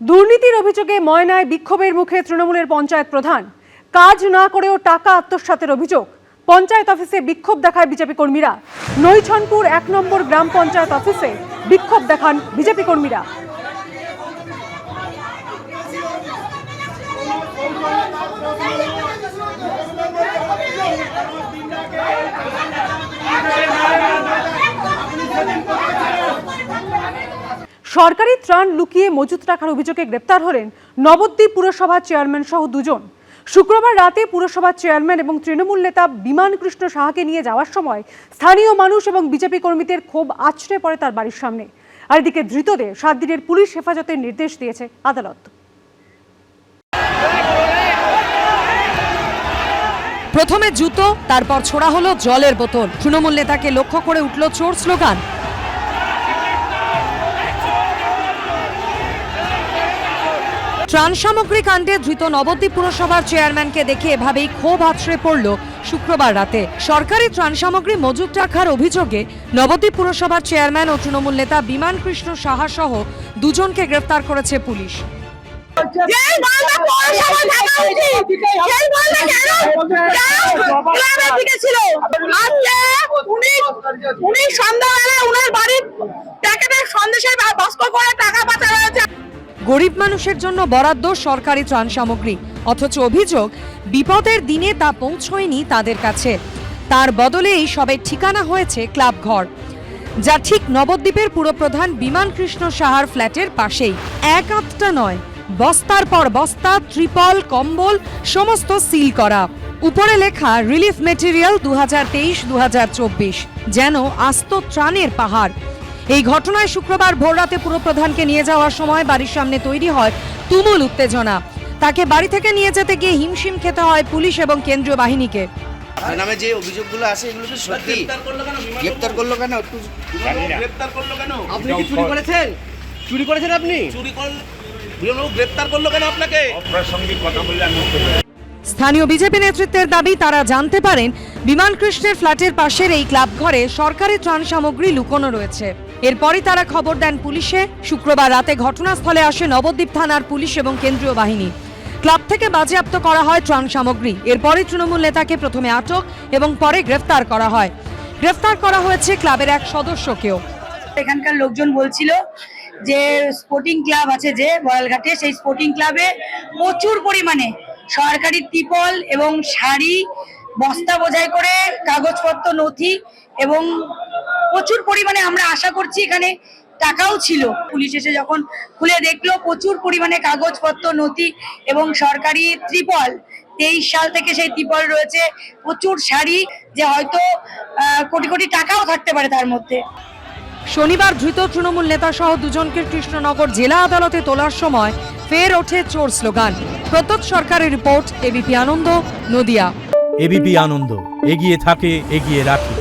দুর্নীতির অভিযোগে ময়নায় বিক্ষোভের মুখে তৃণমূলের পঞ্চায়েত প্রধান। কাজ না করেও টাকা আত্মসাতের অভিযোগ। পঞ্চায়েত অফিসে বিক্ষোভ দেখায় বিজেপি কর্মীরা। নৈছনপুর ১ নম্বর গ্রাম পঞ্চায়েত অফিসে বিক্ষোভ দেখান বিজেপি কর্মীরা। সরকারি ত্রাণ লুকিয়ে মজুত রাখার অভিযোগে গ্রেপ্তার হলেন নবদ্বীপ পুরসভার চেয়ারম্যান সহ দুজন। শুক্রবার রাতে পুরসভার চেয়ারম্যান এবং তৃণমূল নেতা বিমান কৃষ্ণ সাহাকে নিয়ে যাওয়ার সময় স্থানীয় মানুষ এবং বিজেপি কর্মীদের ক্ষোভ আছড়ে পড়ে তার বাড়ির সামনে। আর এদিকে ধৃতদের 7 দিনের পুলিশ হেফাজতের নির্দেশ দিয়েছে আদালত। প্রথমে জুতো, তারপর ছোড়া হলো জলের বোতল। তৃণমূল নেতাকে লক্ষ্য করে উঠল চোর স্লোগান। ত্রাণ সামগ্রী কাণ্ডে ধৃত নবদ্বীপ পুরসভার চেয়ারম্যানকে দেখে এভাবেই ক্ষোভ আছড়ে পড়ল শুক্রবার রাতে। সরকারি ত্রাণ সামগ্রী মজুত রাখার অভিযোগে নবদ্বীপ পুরসভার চেয়ারম্যান ও তৃণমূল নেতা বিমান কৃষ্ণ সাহা সহ দুজনকে গ্রেফতার করেছে পুলিশ। গরিব মানুষের জন্য বরাদ্দ সরকারি ত্রাণ সামগ্রী, অথচ অভিযোগ বিপদের দিনে তা পৌঁছয়নি তাদের কাছে। তার বদলে এই সবের ঠিকানা হয়েছে ক্লাব ঘর, যা ঠিক নবদ্বীপের পুরপ্রধান বিমান কৃষ্ণ সাহার ফ্ল্যাটের পাশেই। এক আধটা নয়, বস্তার পর বস্তা, ত্রিপল, কম্বল সমস্ত সিল করা। উপরে লেখা রিলিফ মেটেরিয়াল 2023-2024, যেন আস্ত ত্রাণের পাহাড়। এই ঘটনায় শুক্রবার ভোররাতে পুরপ্রধানকে নিয়ে যাওয়ার সময় বাড়ির সামনে তৈরি হয় তুমুল উত্তেজনা। তাকে বাড়ি থেকে নিয়ে যেতে গিয়ে হিমশিম খেতে হয় পুলিশ এবং কেন্দ্রীয় বাহিনীকে। নামে যে অভিযোগগুলো আছে এগুলো কি সত্যি? গ্রেফতার করলো কেন? গ্রেফতার করলো কেন? আপনি কি চুরি করেছেন? চুরি করেছেন আপনি? চুরি করল, গ্রেফতার করলো কেন আপনাকে? অপ্রাসঙ্গিক কথা বললে আমি উত্তর দেব। স্থানীয় বিজেপি নেতৃত্বের দাবি, তারা জানতে পারেন বিমান কৃষ্ণের ফ্ল্যাটের পাশের এই ক্লাব ঘরে সরকারি ত্রাণ সামগ্রী লুকোনো রয়েছে। এরপরই তারা খবর দেন পুলিশে। শুক্রবার রাতে ঘটনাস্থলে আসে নবদ্বীপ থানার পুলিশ এবং কেন্দ্রীয় বাহিনী। ক্লাব থেকে বাজেয়াপ্ত করা হয় ত্রাণ সামগ্রী। এরপরই তৃণমূল নেতাকে প্রথমে আটক এবং পরে গ্রেফতার করা হয়। গ্রেফতার করা হয়েছে ক্লাবের এক সদস্যকেও। এখানকার লোকজন বলছিল যে স্পোর্টিং ক্লাব আছে যে বয়ালঘাটে, সেই স্পোর্টিং ক্লাবে প্রচুর পরিমাণে সরকারি ত্রিপল এবং শাড়ি, বস্তা বোঝাই করে কাগজপত্র, নথি এবং প্রচুর পরিমাণে, আমরা আশা করছি এখানে টাকাও ছিল। পুলিশ এসে যখন খুলে দেখলো প্রচুর পরিমাণে কাগজপত্র, নথি এবং সরকারি ত্রিপল, 23 সাল থেকে সেই ত্রিপল রয়েছে, প্রচুর শাড়ি, যে হয়তো কোটি কোটি টাকাও থাকতে পারে তার মধ্যে। শনিবার ধৃত তৃণমূল নেতা সহ দুজনকে কৃষ্ণনগর জেলা আদালতে তোলার সময় ফের ওঠে চোর স্লোগান। প্রত্যক্ষ সরকারের রিপোর্ট, এবিপি আনন্দ, নদিয়া। এবিপি আনন্দ, এগিয়ে থাকে, এগিয়ে রাখে।